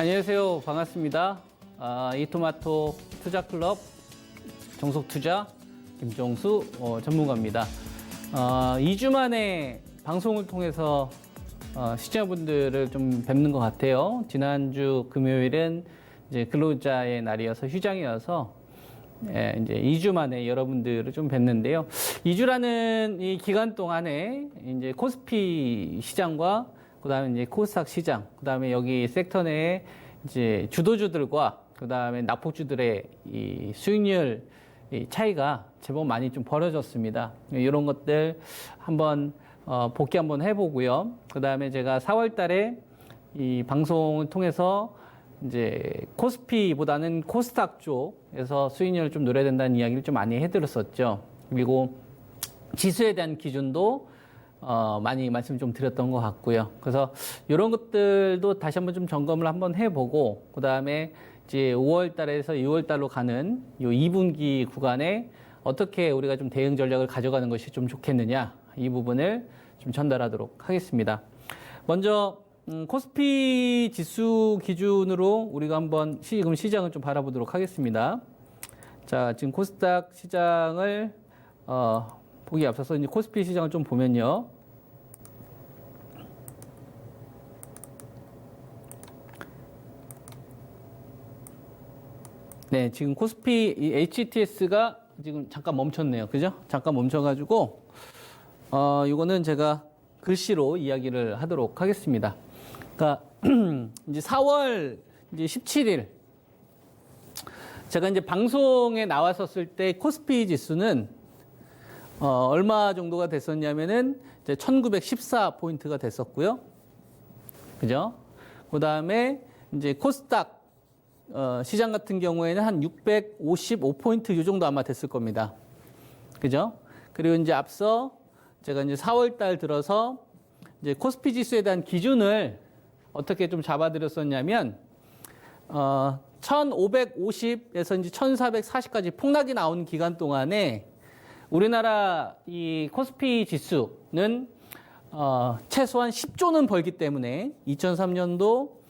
안녕하세요. 반갑습니다. 이토마토 투자클럽 정석투자 김종수 전문가입니다. 2주 만에 방송을 통해서 시청자분들을 좀 뵙는 것 같아요. 지난주 금요일은 이제 근로자의 날이어서 휴장이어서 이제 2주 만에 여러분들을 좀 뵙는데요. 2주라는 이 기간 동안에 이제 코스피 시장과 그다음에 이제 코스닥 시장, 그다음에 여기 섹터 내에 이제 주도주들과 그다음에 낙폭주들의 이 수익률 차이가 제법 많이 좀 벌어졌습니다. 이런 것들 한번 복귀 한번 해보고요. 그다음에 제가 4월 달에 이 방송을 통해서 이제 코스피보다는 코스닥 쪽에서 수익률을 좀 노려야 된다는 이야기를 좀 많이 해드렸었죠. 그리고 지수에 대한 기준도 많이 말씀 좀 드렸던 것 같고요. 그래서 이런 것들도 다시 한번 좀 점검을 한번 해보고, 그 다음에 이제 5월 달에서 6월 달로 가는 이 2분기 구간에 어떻게 우리가 좀 대응 전략을 가져가는 것이 좀 좋겠느냐, 이 부분을 좀 전달하도록 하겠습니다. 먼저 코스피 지수 기준으로 우리가 한번 지금 시장을 좀 바라보도록 하겠습니다. 자, 지금 코스닥 시장을 보기 앞서서 이제 코스피 시장을 좀 보면요. 네, 지금 코스피 이 HTS가 지금 잠깐 멈췄네요. 그죠? 잠깐 멈춰가지고, 이거는 제가 글씨로 이야기를 하도록 하겠습니다. 그러니까, 이제 4월 이제 17일, 제가 이제 방송에 나왔었을 때 코스피 지수는 얼마 정도가 됐었냐면은 이제 1914포인트가 됐었고요. 그죠? 그 다음에 이제 코스닥 시장 같은 경우에는 한 655포인트 이 정도 아마 됐을 겁니다. 그죠? 그리고 이제 앞서 제가 이제 4월 달 들어서 이제 코스피 지수에 대한 기준을 어떻게 좀 잡아드렸었냐면 1550에서 이제 1440까지 폭락이 나온 기간 동안에 우리나라 이 코스피 지수는 최소한 10조는 벌기 때문에 2003년도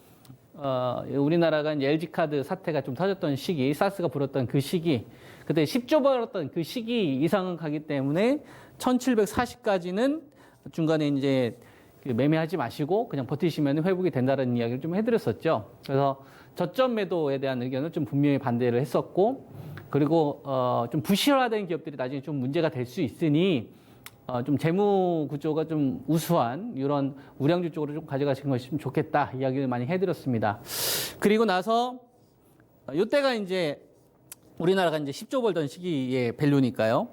우리나라가 LG카드 사태가 좀 터졌던 시기, 사스가 불었던 그 시기, 그때 10조 벌었던 그 시기 이상은 가기 때문에 1740까지는 중간에 이제 매매하지 마시고 그냥 버티시면 회복이 된다는 이야기를 좀 해드렸었죠. 그래서 저점 매도에 대한 의견을 좀 분명히 반대를 했었고, 그리고 좀 부실화된 기업들이 나중에 좀 문제가 될 수 있으니 좀 재무 구조가 좀 우수한 이런 우량주 쪽으로 좀 가져가시는 것이 좀 좋겠다 이야기를 많이 해드렸습니다. 그리고 나서 이때가 이제 우리나라가 이제 10조 벌던 시기의 밸류니까요.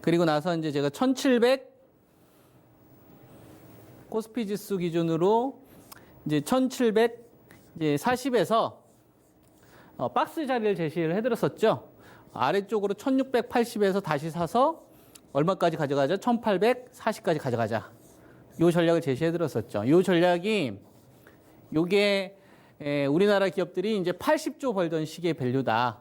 그리고 나서 이제 제가 1700 코스피 지수 기준으로 이제 1740에서 박스 자리를 제시를 해드렸었죠. 아래쪽으로 1680에서 다시 사서 얼마까지 가져가자? 1840까지 가져가자. 요 전략을 제시해드렸었죠. 요 전략이 요게 우리나라 기업들이 이제 80조 벌던 시기의 밸류다.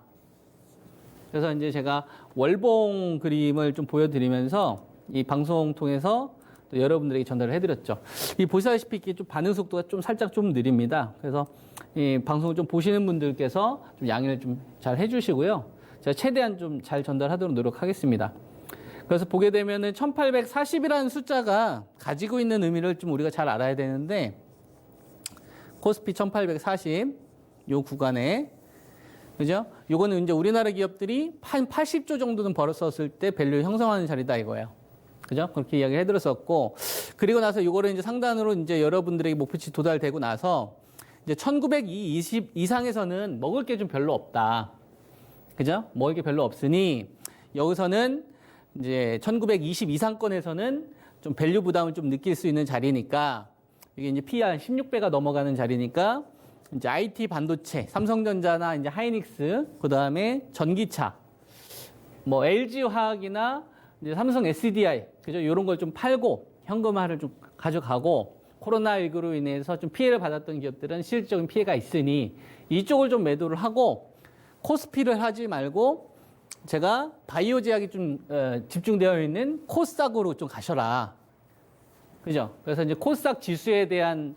그래서 이제 제가 월봉 그림을 좀 보여드리면서 이 방송 통해서 또 여러분들에게 전달을 해드렸죠. 이 보시다시피 이렇게 좀 반응 속도가 좀 살짝 좀 느립니다. 그래서 이 방송을 좀 보시는 분들께서 좀 양해를 좀 잘 해주시고요. 제가 최대한 좀 잘 전달하도록 노력하겠습니다. 그래서 보게 되면은 1840이라는 숫자가 가지고 있는 의미를 좀 우리가 잘 알아야 되는데, 코스피 1840 요 구간에, 그죠? 요거는 이제 우리나라 기업들이 한 80조 정도는 벌었었을 때 밸류 형성하는 자리다 이거예요. 그죠? 그렇게 이야기를 해드렸었고, 그리고 나서 요거를 이제 상단으로 이제 여러분들에게 목표치 도달되고 나서 이제 1920 이상에서는 먹을 게 좀 별로 없다. 그죠? 먹을 게 별로 없으니 여기서는 이제 1920 이상권에서는 좀 밸류 부담을 좀 느낄 수 있는 자리니까, 이게 이제 PER 16배가 넘어가는 자리니까 이제 IT 반도체, 삼성전자나 이제 하이닉스, 그 다음에 전기차, 뭐 LG 화학이나 이제 삼성 SDI, 그죠? 이런 걸 좀 팔고 현금화를 좀 가져가고, 코로나19로 인해서 좀 피해를 받았던 기업들은 실질적인 피해가 있으니 이쪽을 좀 매도를 하고, 코스피를 하지 말고 제가 바이오 제약이 좀 집중되어 있는 코스닥으로 좀 가셔라. 그죠? 그래서 이제 코스닥 지수에 대한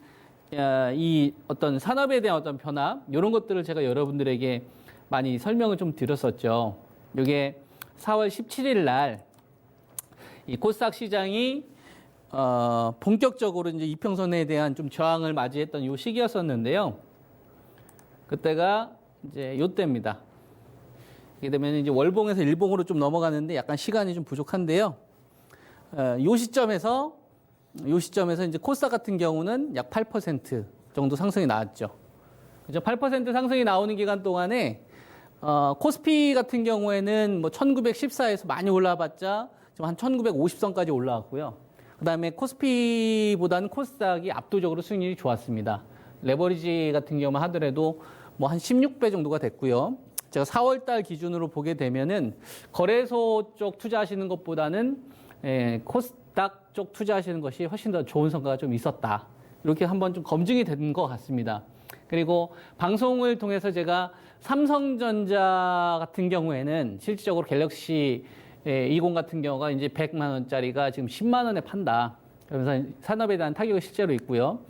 이 어떤 산업에 대한 어떤 변화 이런 것들을 제가 여러분들에게 많이 설명을 좀 드렸었죠. 이게 4월 17일 날 이 코스닥 시장이 본격적으로 이제 이평선에 대한 좀 저항을 맞이했던 요 시기였었는데요. 그때가 이제 요때입니다. 이게 되면 이제 월봉에서 일봉으로 좀 넘어가는데 약간 시간이 좀 부족한데요. 요 시점에서 이제 코스닥 같은 경우는 약 8% 정도 상승이 나왔죠. 그죠? 8% 상승이 나오는 기간 동안에 코스피 같은 경우에는 뭐 1914에서 많이 올라봤자 지금 한 1950선까지 올라왔고요. 그다음에 코스피보다는 코스닥이 압도적으로 수익률이 좋았습니다. 레버리지 같은 경우만 하더라도 뭐 한 16배 정도가 됐고요. 제가 4월 달 기준으로 보게 되면은 거래소 쪽 투자하시는 것보다는 코스닥 쪽 투자하시는 것이 훨씬 더 좋은 성과가 좀 있었다. 이렇게 한번 좀 검증이 된 것 같습니다. 그리고 방송을 통해서 제가 삼성전자 같은 경우에는 실질적으로 갤럭시 20 같은 경우가 이제 100만 원짜리가 지금 10만 원에 판다. 그러면서 산업에 대한 타격이 실제로 있고요.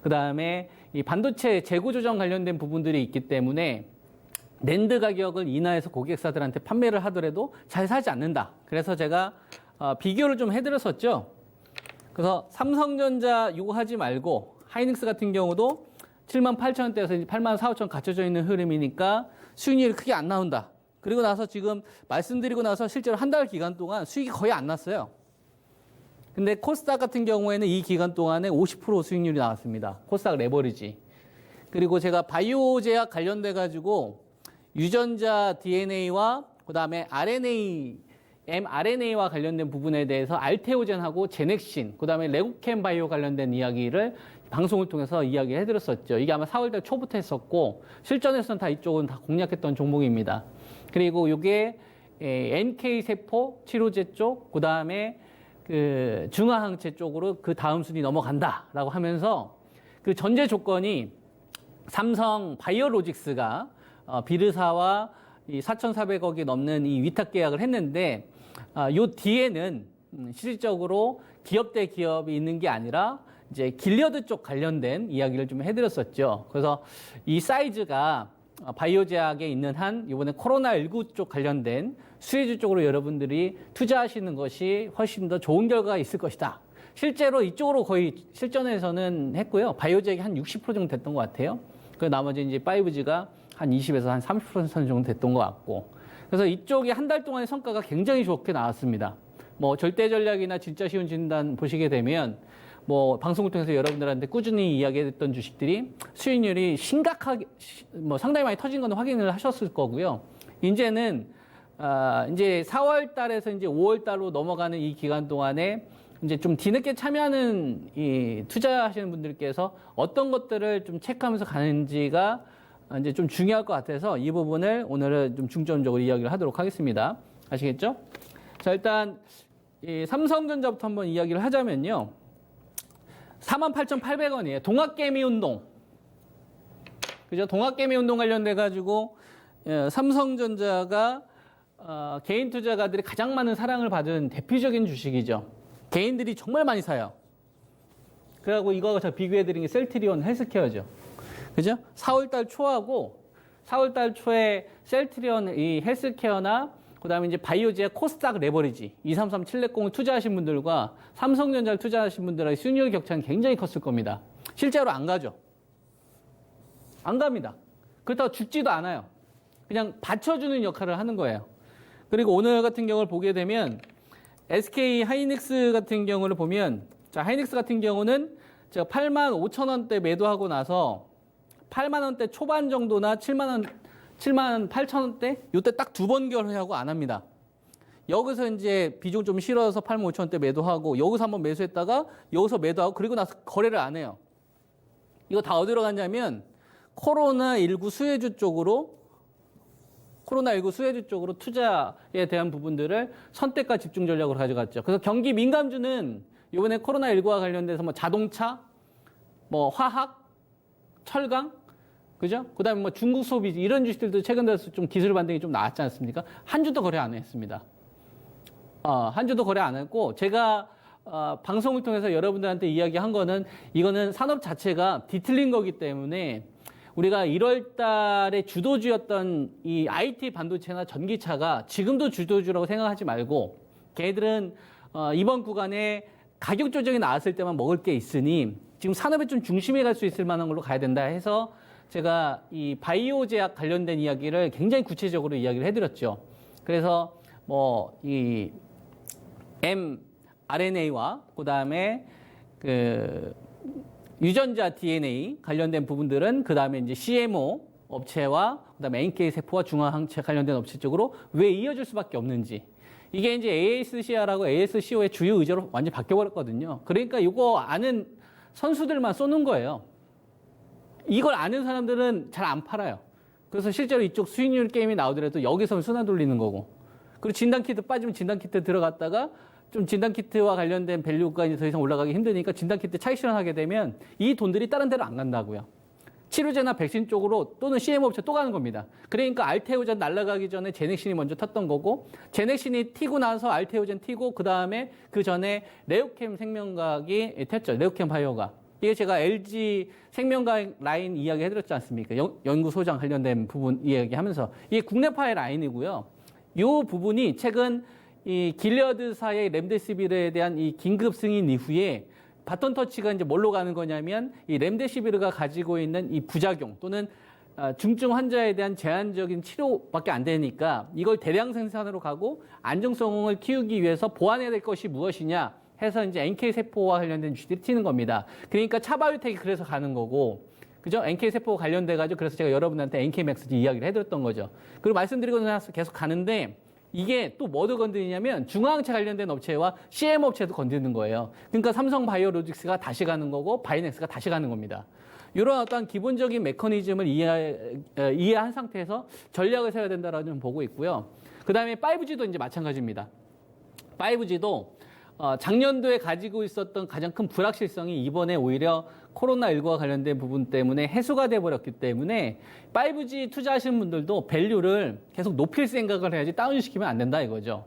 그 다음에 이 반도체 재고 조정 관련된 부분들이 있기 때문에 낸드 가격을 인하해서 고객사들한테 판매를 하더라도 잘 사지 않는다. 그래서 제가 비교를 좀 해드렸었죠. 그래서 삼성전자 이거 하지 말고 하이닉스 같은 경우도 78,000원대에서 84,500원 갖춰져 있는 흐름이니까 수익률이 크게 안 나온다. 그리고 나서 지금 말씀드리고 나서 실제로 한 달 기간 동안 수익이 거의 안 났어요. 근데 코스닥 같은 경우에는 이 기간 동안에 50% 수익률이 나왔습니다. 코스닥 레버리지. 그리고 제가 바이오 제약 관련돼 가지고 유전자 DNA와 그다음에 RNA, mRNA와 관련된 부분에 대해서 알테오젠하고 제넥신, 그다음에 레고캠 바이오 관련된 이야기를 방송을 통해서 이야기를 해드렸었죠. 이게 아마 4월달 초부터 했었고 실전에서는 다 이쪽은 다 공략했던 종목입니다. 그리고 이게 NK 세포 치료제 쪽, 그다음에 그 중화항체 쪽으로 그 다음 순위 넘어간다라고 하면서 그 전제 조건이 삼성 바이오로직스가 비르사와 이 4,400억이 넘는 이 위탁 계약을 했는데 요 뒤에는 실질적으로 기업 대 기업이 있는 게 아니라 이제 길리어드 쪽 관련된 이야기를 좀 해드렸었죠. 그래서 이 사이즈가 바이오 제약에 있는 한 이번에 코로나19 쪽 관련된 수혜주 쪽으로 여러분들이 투자하시는 것이 훨씬 더 좋은 결과가 있을 것이다. 실제로 이쪽으로 거의 실전에서는 했고요. 바이오 제약이 한 60% 정도 됐던 것 같아요. 그 나머지 이제 5G가 한 20에서 한 30% 정도 됐던 것 같고. 그래서 이쪽이 한 달 동안의 성과가 굉장히 좋게 나왔습니다. 뭐 절대 전략이나 진짜 쉬운 진단 보시게 되면 뭐 방송을 통해서 여러분들한테 꾸준히 이야기했던 주식들이 수익률이 심각하게 뭐 상당히 많이 터진 건 확인을 하셨을 거고요. 이제는 이제 4월 달에서 이제 5월 달로 넘어가는 이 기간 동안에 이제 좀 뒤늦게 참여하는 이 투자하시는 분들께서 어떤 것들을 좀 체크하면서 가는지가 이제 좀 중요할 것 같아서 이 부분을 오늘은 좀 중점적으로 이야기를 하도록 하겠습니다. 아시겠죠? 자, 일단 이 삼성전자부터 한번 이야기를 하자면요. 48,800원이에요. 동학개미 운동. 그죠? 동학개미 운동 관련돼 가지고 삼성전자가 개인 투자가들이 가장 많은 사랑을 받은 대표적인 주식이죠. 개인들이 정말 많이 사요. 그리고 이거 저 비교해드린 게 셀트리온 헬스케어죠. 그죠? 4월달 초하고 4월달 초에 셀트리온 이 헬스케어나 그다음에 이제 바이오제약 코스닥 레버리지 233 760을 투자하신 분들과 삼성전자를 투자하신 분들의 수익률 격차는 굉장히 컸을 겁니다. 실제로 안 가죠. 안 갑니다. 그렇다고 죽지도 않아요. 그냥 받쳐주는 역할을 하는 거예요. 그리고 오늘 같은 경우를 보게 되면 SK 하이닉스 같은 경우를 보면 자, 하이닉스 같은 경우는 제가 85,000원대 매도하고 나서 8만 원대 초반 정도나 7만 8,000원대 이때 딱 두 번 결회하고 안 합니다. 여기서 이제 비중 좀 실어서 85,000원대 매도하고 여기서 한번 매수했다가 여기서 매도하고 그리고 나서 거래를 안 해요. 이거 다 어디로 갔냐면 코로나19 수혜주 쪽으로 투자에 대한 부분들을 선택과 집중 전략으로 가져갔죠. 그래서 경기 민감주는 이번에 코로나19와 관련돼서 뭐 자동차, 뭐 화학, 철강, 그죠? 그 다음에 뭐 중국 소비 이런 주식들도 최근 들어서 좀 기술 반등이 좀 나왔지 않습니까? 한 주도 거래 안 했습니다. 한 주도 거래 안 했고, 제가, 방송을 통해서 여러분들한테 이야기한 거는 이거는 산업 자체가 뒤틀린 거기 때문에 우리가 1월 달에 주도주였던 이 IT 반도체나 전기차가 지금도 주도주라고 생각하지 말고 걔들은 이번 구간에 가격 조정이 나왔을 때만 먹을 게 있으니 지금 산업에 좀 중심에 갈 수 있을 만한 걸로 가야 된다 해서 제가 이 바이오 제약 관련된 이야기를 굉장히 구체적으로 이야기를 해드렸죠. 그래서 뭐 이 mRNA와 그다음에 그 유전자 DNA 관련된 부분들은 그다음에 이제 CMO 업체와 그다음에 NK 세포와 중화항체 관련된 업체 쪽으로 왜 이어질 수밖에 없는지. 이게 이제 ASCR하고 ASCO의 주요 의제로 완전히 바뀌어버렸거든요. 그러니까 이거 아는 선수들만 쏘는 거예요. 이걸 아는 사람들은 잘 안 팔아요. 그래서 실제로 이쪽 수익률 게임이 나오더라도 여기서 순환 돌리는 거고. 그리고 진단키트 빠지면 진단키트 들어갔다가 좀 진단키트와 관련된 밸류가 이제 더 이상 올라가기 힘드니까 진단키트 차익 실현하게 되면 이 돈들이 다른 데로 안 간다고요. 치료제나 백신 쪽으로 또는 CM 업체 또 가는 겁니다. 그러니까 알테오젠 날아가기 전에 제넥신이 먼저 탔던 거고 제넥신이 튀고 나서 알테오젠 튀고 그다음에 그 전에 레오캠 생명과학이 탔죠. 레오캠 바이오가. 이게 제가 LG 생명과학 라인 이야기 해드렸지 않습니까? 연구소장 관련된 부분 이야기하면서 이게 국내파의 라인이고요. 이 부분이 최근 이 길리어드사의 렘데시비르에 대한 이 긴급 승인 이후에 바톤 터치가 이제 뭘로 가는 거냐면 이 렘데시비르가 가지고 있는 이 부작용 또는 중증 환자에 대한 제한적인 치료밖에 안 되니까 이걸 대량 생산으로 가고 안정성을 키우기 위해서 보완해야 될 것이 무엇이냐 해서 이제 NK 세포와 관련된 주들이 튀는 겁니다. 그러니까 차바이오텍이 그래서 가는 거고, 그죠? NK 세포 관련돼 가지고 그래서 제가 여러분한테 NK 맥스 이야기를 해드렸던 거죠. 그리고 말씀드리고 나서 계속 가는데. 이게 또 뭐도 건드리냐면 중화항체 관련된 업체와 CM 업체도 건드리는 거예요. 그러니까 삼성 바이오로직스가 다시 가는 거고 바이넥스가 다시 가는 겁니다. 이런 어떤 기본적인 메커니즘을 이해한 상태에서 전략을 세워야 된다라고 좀 보고 있고요. 그 다음에 5G도 이제 마찬가지입니다. 5G도 작년도에 가지고 있었던 가장 큰 불확실성이 이번에 오히려 코로나19와 관련된 부분 때문에 해소가 돼버렸기 때문에 5G 투자하시는 분들도 밸류를 계속 높일 생각을 해야지 다운시키면 안 된다 이거죠.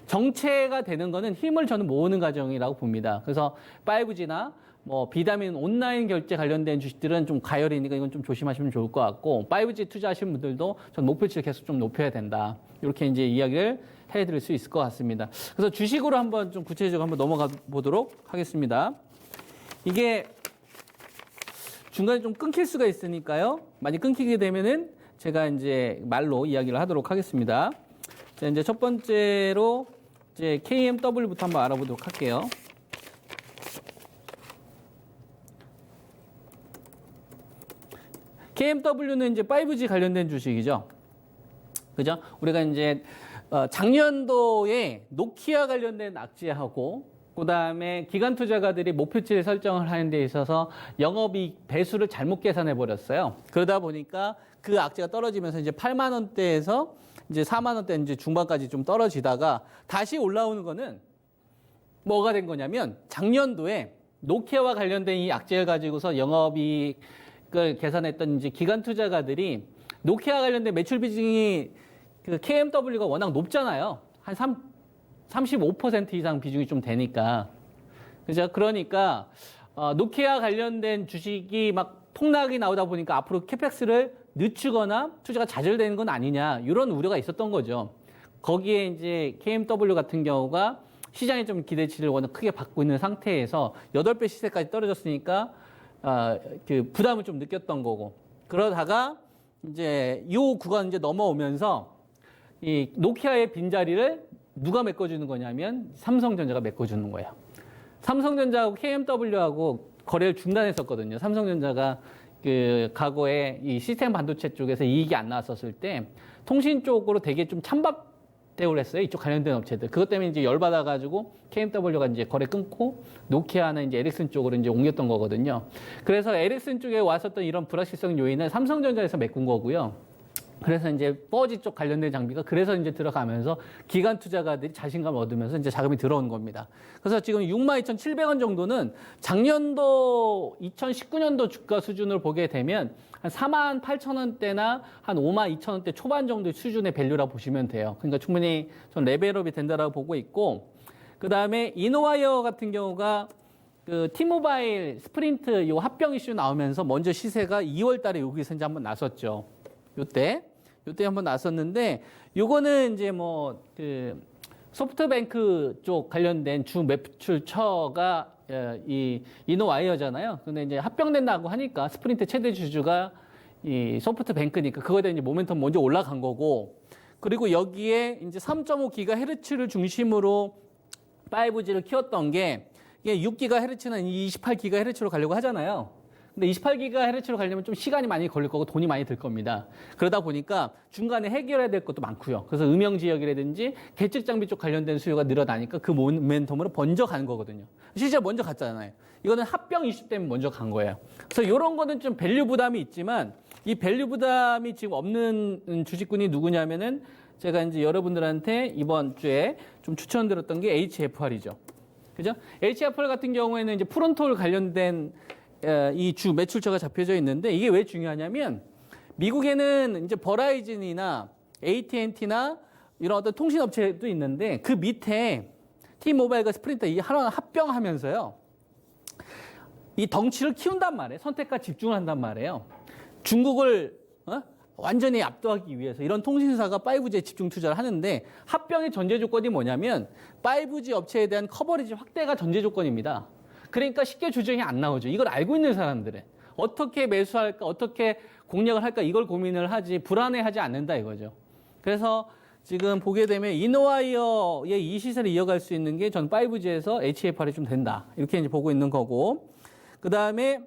정체가 되는 거는 힘을 저는 모으는 과정이라고 봅니다. 그래서 5G나 뭐 비타민 온라인 결제 관련된 주식들은 좀 가열이니까 이건 좀 조심하시면 좋을 것 같고 5G 투자하시는 분들도 전 목표치를 계속 좀 높여야 된다. 이렇게 이제 이야기를 해드릴 수 있을 것 같습니다. 그래서 주식으로 한번 좀 구체적으로 한번 넘어가 보도록 하겠습니다. 이게 중간에 좀 끊길 수가 있으니까요. 많이 끊기게 되면은 제가 이제 말로 이야기를 하도록 하겠습니다. 자, 이제 첫 번째로 이제 KMW부터 한번 알아보도록 할게요. KMW는 이제 5G 관련된 주식이죠. 그죠? 우리가 이제 작년도에 노키아 관련된 악재하고 그다음에 기관 투자가들이 목표치를 설정을 하는 데 있어서 영업이익 배수를 잘못 계산해 버렸어요. 그러다 보니까 그 악재가 떨어지면서 이제 8만 원대에서 이제 4만 원대 이제 중반까지 좀 떨어지다가 다시 올라오는 거는 뭐가 된 거냐면 작년도에 노키아와 관련된 이 악재를 가지고서 영업이익을 계산했던 이제 기관 투자가들이 노키아 관련된 매출 비중이 그 KMW가 워낙 높잖아요. 한 35% 이상 비중이 좀 되니까. 그죠? 그러니까, 노키아 관련된 주식이 막 폭락이 나오다 보니까 앞으로 캐펙스를 늦추거나 투자가 좌절되는 건 아니냐. 이런 우려가 있었던 거죠. 거기에 이제 KMW 같은 경우가 시장이 좀 기대치를 워낙 크게 받고 있는 상태에서 8배 시세까지 떨어졌으니까, 그 부담을 좀 느꼈던 거고. 그러다가 이제 이 구간 이제 넘어오면서 이 노키아의 빈자리를 누가 메꿔주는 거냐면 삼성전자가 메꿔주는 거예요. 삼성전자하고 KMW하고 거래를 중단했었거든요. 삼성전자가 그 과거에 이 시스템 반도체 쪽에서 이익이 안 나왔었을 때 통신 쪽으로 되게 좀 찬밥 대우를 했어요. 이쪽 관련된 업체들. 그것 때문에 이제 열받아가지고 KMW가 이제 거래 끊고 노키아는 이제 에릭슨 쪽으로 이제 옮겼던 거거든요. 그래서 에릭슨 쪽에 왔었던 이런 불확실성 요인은 삼성전자에서 메꾼 거고요. 그래서 이제 4G 쪽 관련된 장비가 그래서 이제 들어가면서 기관 투자가들이 자신감을 얻으면서 이제 자금이 들어오는 겁니다. 그래서 지금 62,700원 정도는 작년도 2019년도 주가 수준을 보게 되면 한 48,000원대나 한 52,000원대 초반 정도 수준의 밸류라고 보시면 돼요. 그러니까 충분히 전 레벨업이 된다라고 보고 있고 그 다음에 이노와이어 같은 경우가 그 T모바일 스프린트 요 합병 이슈 나오면서 먼저 시세가 2월 달에 여기서 이제 한번 나섰죠. 요때 한번 나섰는데 요거는 이제 뭐 그 소프트뱅크 쪽 관련된 주 매출처가 이 이노와이어잖아요. 근데 이제 합병된다고 하니까 스프린트 최대 주주가 이 소프트뱅크니까 그거에 대한 이제 모멘텀 먼저 올라간 거고, 그리고 여기에 이제 3.5GHz를 중심으로 5G를 키웠던 게 이게 6GHz는 28GHz로 가려고 하잖아요. 근데 28GHz로 가려면 좀 시간이 많이 걸릴 거고 돈이 많이 들 겁니다. 그러다 보니까 중간에 해결해야 될 것도 많고요. 그래서 음영 지역이라든지 계측 장비 쪽 관련된 수요가 늘어나니까 그 모멘텀으로 먼저 가는 거거든요. 실제 먼저 갔잖아요. 이거는 합병 이슈 때문에 먼저 간 거예요. 그래서 이런 거는 좀 밸류 부담이 있지만 이 밸류 부담이 지금 없는 주식군이 누구냐면은 제가 이제 여러분들한테 이번 주에 좀 추천드렸던 게 HFR이죠. 그죠? HFR 같은 경우에는 이제 프론톨 관련된 이 주 매출처가 잡혀져 있는데 이게 왜 중요하냐면 미국에는 이제 버라이즌이나 AT&T나 이런 어떤 통신업체도 있는데 그 밑에 T모바일과 스프린트 이 하나 합병하면서요. 이 덩치를 키운단 말이에요. 선택과 집중을 한단 말이에요. 중국을 완전히 압도하기 위해서 이런 통신사가 5G에 집중 투자를 하는데 합병의 전제 조건이 뭐냐면 5G 업체에 대한 커버리지 확대가 전제 조건입니다. 그러니까 쉽게 조정이 안 나오죠. 이걸 알고 있는 사람들은 어떻게 매수할까, 어떻게 공략을 할까 이걸 고민을 하지 불안해하지 않는다 이거죠. 그래서 지금 보게 되면 이노와이어의 이 시세를 이어갈 수 있는 게 전 5G에서 HFR이 좀 된다 이렇게 이제 보고 있는 거고, 그 다음에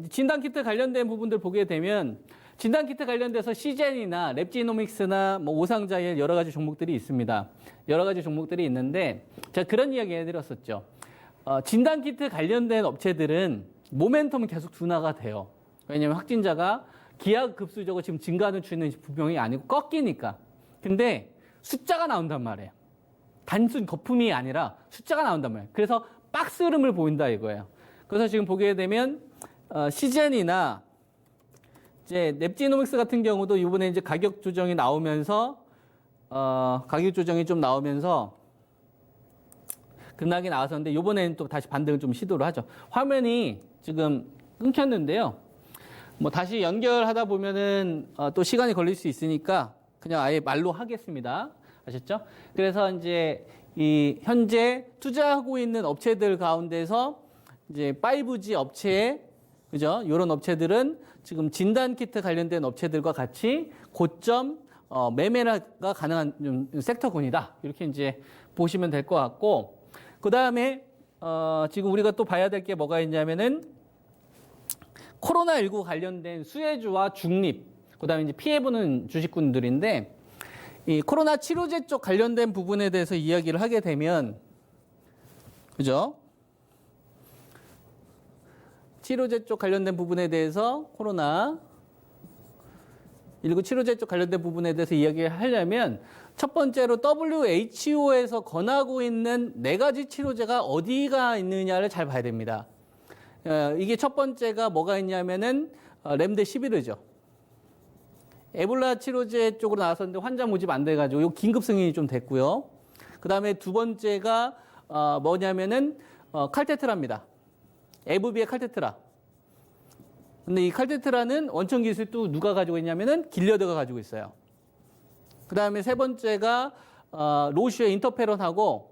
진단키트 관련된 부분들 보게 되면 진단키트 관련돼서 시젠이나 랩지노믹스나 뭐 오상자일 여러 가지 종목들이 있습니다. 여러 가지 종목들이 있는데 제가 그런 이야기 해드렸었죠. 진단키트 관련된 업체들은 모멘텀은 계속 둔화가 돼요. 왜냐하면 확진자가 기하급수적으로 지금 증가하는 추이는 분명히 아니고 꺾이니까. 근데 숫자가 나온단 말이에요. 단순 거품이 아니라 숫자가 나온단 말이에요. 그래서 박스 흐름을 보인다 이거예요. 그래서 지금 보게 되면 시젠이나 이제 넵지노믹스 같은 경우도 이번에 이제 가격 조정이 나오면서 가격 조정이 좀 나오면서 급락이 나왔었는데 이번에는 또 다시 반등을 좀 시도를 하죠. 화면이 지금 끊겼는데요. 뭐 다시 연결하다 보면은 또 시간이 걸릴 수 있으니까 그냥 아예 말로 하겠습니다. 아셨죠? 그래서 이제 이 현재 투자하고 있는 업체들 가운데서 이제 5G 업체에 그죠? 이런 업체들은 지금 진단키트 관련된 업체들과 같이 고점 매매가 가능한 섹터군이다. 이렇게 이제 보시면 될 것 같고, 그 다음에 지금 우리가 또 봐야 될 게 뭐가 있냐면은 코로나19 관련된 수혜주와 중립, 그 다음에 이제 피해보는 주식군들인데 이 코로나 치료제 쪽 관련된 부분에 대해서 이야기를 하게 되면 그죠? 치료제 쪽 관련된 부분에 대해서 코로나19 치료제 쪽 관련된 부분에 대해서 이야기를 하려면 첫 번째로 WHO에서 권하고 있는 4가지 치료제가 어디가 있느냐를 잘 봐야 됩니다. 이게 첫 번째가 뭐가 있냐면은 렘데시비르죠. 에볼라 치료제 쪽으로 나왔었는데 환자 모집 안 돼가지고 요 긴급 승인이 좀 됐고요. 그 다음에 두 번째가 뭐냐면은 칼테트라입니다. 에브비의 칼테트라. 근데 이 칼테트라는 원천 기술 또 누가 가지고 있냐면은 길려드가 가지고 있어요. 그 다음에 세 번째가 로슈의 인터페론하고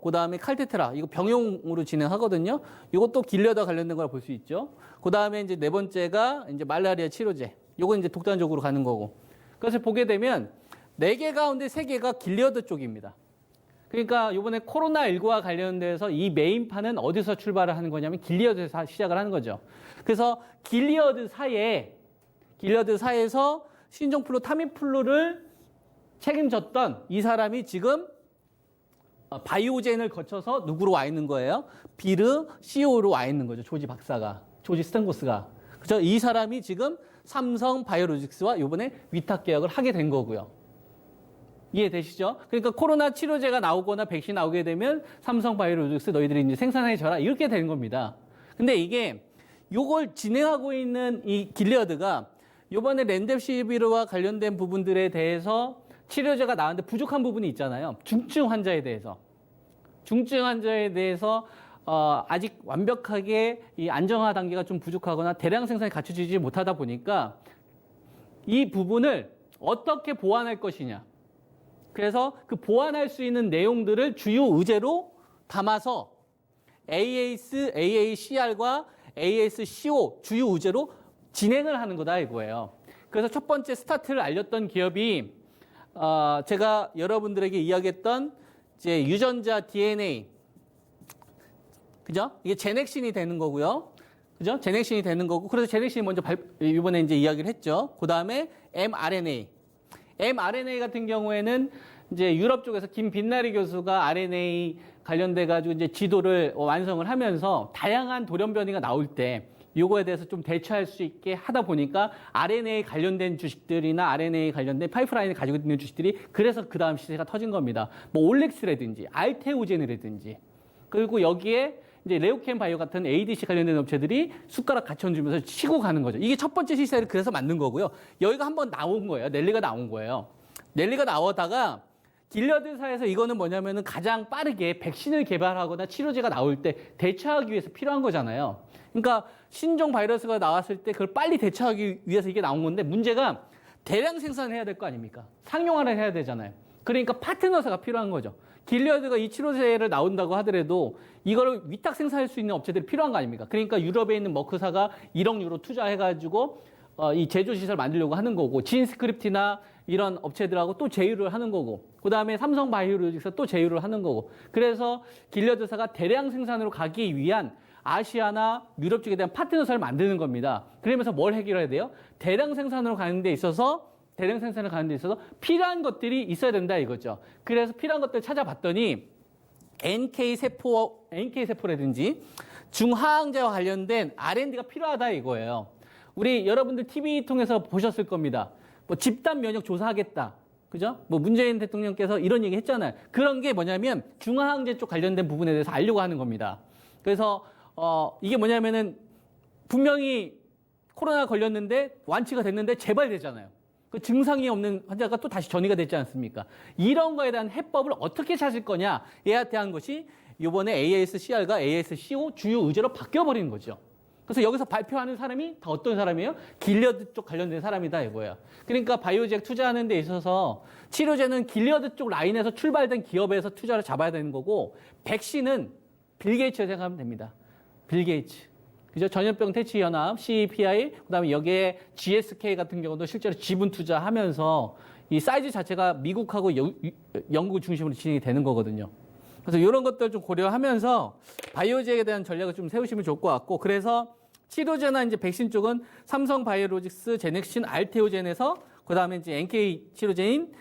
그 다음에 칼테트라. 이거 병용으로 진행하거든요. 이것도 길려드 관련된 걸 볼 수 있죠. 그 다음에 이제 네 번째가 이제 말라리아 치료제. 이건 이제 독단적으로 가는 거고. 그래서 보게 되면 4개 가운데 3개가 길려드 쪽입니다. 그러니까 이번에 코로나19와 관련돼서 이 메인판은 어디서 출발을 하는 거냐면 길리어드에서 시작을 하는 거죠. 그래서 길리어드사에서 신종플루, 타미플루를 책임졌던 이 사람이 지금 바이오젠을 거쳐서 누구로 와 있는 거예요? 비르 CEO로 와 있는 거죠. 조지 스탠고스가. 그죠? 이 사람이 지금 삼성 바이오로직스와 이번에 위탁 계약을 하게 된 거고요. 이해되시죠? 그러니까 코로나 치료제가 나오거나 백신 나오게 되면 삼성 바이오로직스 너희들이 이제 생산해줘라 이렇게 되는 겁니다. 근데 이게 요걸 진행하고 있는 이 길리어드가 요번에 렌데시비르와 관련된 부분들에 대해서 치료제가 나왔는데 부족한 부분이 있잖아요. 중증 환자에 대해서. 중증 환자에 대해서 아직 완벽하게 이 안정화 단계가 좀 부족하거나 대량 생산이 갖춰지지 못하다 보니까 이 부분을 어떻게 보완할 것이냐. 그래서 그 보완할 수 있는 내용들을 주요 의제로 담아서 AAS, AACR과 ASCO 주요 의제로 진행을 하는 거다 이거예요. 그래서 첫 번째 스타트를 알렸던 기업이 제가 여러분들에게 이야기했던 이제 유전자 DNA, 그죠? 이게 제넥신이 되는 거고요. 그죠? 제넥신이 되는 거고, 그래서 제넥신이 먼저 이번에 이제 이야기를 했죠. 그 다음에 mRNA. mRNA 같은 경우에는 이제 유럽 쪽에서 김빛나리 교수가 RNA 관련돼 가지고 이제 지도를 완성을 하면서 다양한 돌연변이가 나올 때 요거에 대해서 좀 대처할 수 있게 하다 보니까 RNA 관련된 주식들이나 RNA 관련된 파이프라인을 가지고 있는 주식들이 그래서 그 다음 시세가 터진 겁니다. 뭐 올렉스라든지 알테오젠이라든지 그리고 여기에 이제 레오켄 바이오 같은 ADC 관련된 업체들이 숟가락 갖춰주면서 치고 가는 거죠. 이게 첫 번째 시세를 그래서 만든 거고요. 여기가 한번 나온 거예요. 넬리가 나온 거예요. 넬리가 나오다가 길려드사에서 이거는 뭐냐면은 가장 빠르게 백신을 개발하거나 치료제가 나올 때 대처하기 위해서 필요한 거잖아요. 그러니까 신종 바이러스가 나왔을 때 그걸 빨리 대처하기 위해서 이게 나온 건데 문제가 대량 생산을 해야 될 거 아닙니까? 상용화를 해야 되잖아요. 그러니까 파트너사가 필요한 거죠. 길리어드가 이 치료제를 나온다고 하더라도 이걸 위탁 생산할 수 있는 업체들이 필요한 거 아닙니까? 그러니까 유럽에 있는 머크사가 1억 유로 투자해가지고 이 제조시설 만들려고 하는 거고, 진스크립트나 이런 업체들하고 또 제휴를 하는 거고, 그 다음에 삼성 바이오로직스 또 제휴를 하는 거고, 그래서 길리어드사가 대량 생산으로 가기 위한 아시아나 유럽 쪽에 대한 파트너사를 만드는 겁니다. 그러면서 뭘 해결해야 돼요? 대량 생산으로 가는 데 있어서 필요한 것들이 있어야 된다 이거죠. 그래서 필요한 것들을 찾아봤더니 NK세포라든지 중화항제와 관련된 R&D가 필요하다 이거예요. 우리 여러분들 TV 통해서 보셨을 겁니다. 뭐 집단 면역 조사하겠다. 그죠? 뭐 문재인 대통령께서 이런 얘기 했잖아요. 그런 게 뭐냐면 중화항제 쪽 관련된 부분에 대해서 알려고 하는 겁니다. 그래서 이게 뭐냐면은 분명히 코로나 걸렸는데 완치가 됐는데 재발되잖아요. 그 증상이 없는 환자가 또 다시 전이가 됐지 않습니까? 이런 거에 대한 해법을 어떻게 찾을 거냐에 대한 것이 이번에 ASCR과 ASCO 주요 의제로 바뀌어버리는 거죠. 그래서 여기서 발표하는 사람이 다 어떤 사람이에요? 길리어드 쪽 관련된 사람이다 이거예요. 그러니까 바이오제약 투자하는 데 있어서 치료제는 길리어드 쪽 라인에서 출발된 기업에서 투자를 잡아야 되는 거고, 백신은 빌 게이츠가 생각하면 됩니다. 빌 게이츠. 그죠? 전염병 퇴치 연합, CEPI, 그다음에 여기에 GSK 같은 경우도 실제로 지분 투자하면서 이 사이즈 자체가 미국하고 영국 중심으로 진행이 되는 거거든요. 그래서 이런 것들 좀 고려하면서 바이오제약에 대한 전략을 좀 세우시면 좋을 것 같고, 그래서 치료제나 이제 백신 쪽은 삼성 바이오로직스, 제넥신, 알테오젠에서 그다음에 이제 NK 치료제인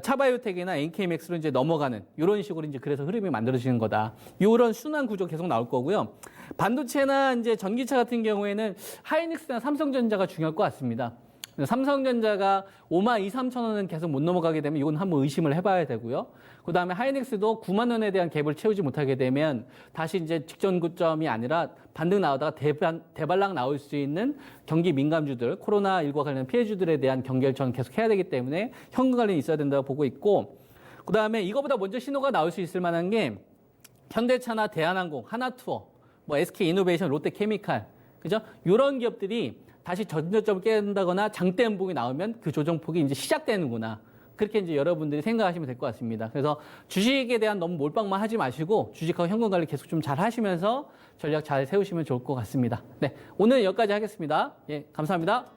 차바이오텍이나 NK맥스로 이제 넘어가는 이런 식으로 이제 그래서 흐름이 만들어지는 거다. 이런 순환 구조 계속 나올 거고요. 반도체나 이제 전기차 같은 경우에는 하이닉스나 삼성전자가 중요할 것 같습니다. 삼성전자가 5만 2, 3천 원은 계속 못 넘어가게 되면 이건 한번 의심을 해봐야 되고요. 그 다음에 하이닉스도 9만 원에 대한 갭을 채우지 못하게 되면 다시 이제 직전 고점이 아니라 반등 나오다가 대발락 나올 수 있는 경기 민감주들, 코로나19와 관련 피해주들에 대한 경계를 저는 계속 해야 되기 때문에 현금 관련이 있어야 된다고 보고 있고, 그 다음에 이거보다 먼저 신호가 나올 수 있을 만한 게 현대차나 대한항공, 하나투어, 뭐 SK이노베이션, 롯데케미칼, 그죠? 이런 기업들이 다시 전저점을 깬다거나 장대 음봉이 나오면 그 조정폭이 이제 시작되는구나. 그렇게 이제 여러분들이 생각하시면 될 것 같습니다. 그래서 주식에 대한 너무 몰빵만 하지 마시고 주식하고 현금 관리 계속 좀 잘 하시면서 전략 잘 세우시면 좋을 것 같습니다. 네, 오늘 여기까지 하겠습니다. 예, 감사합니다.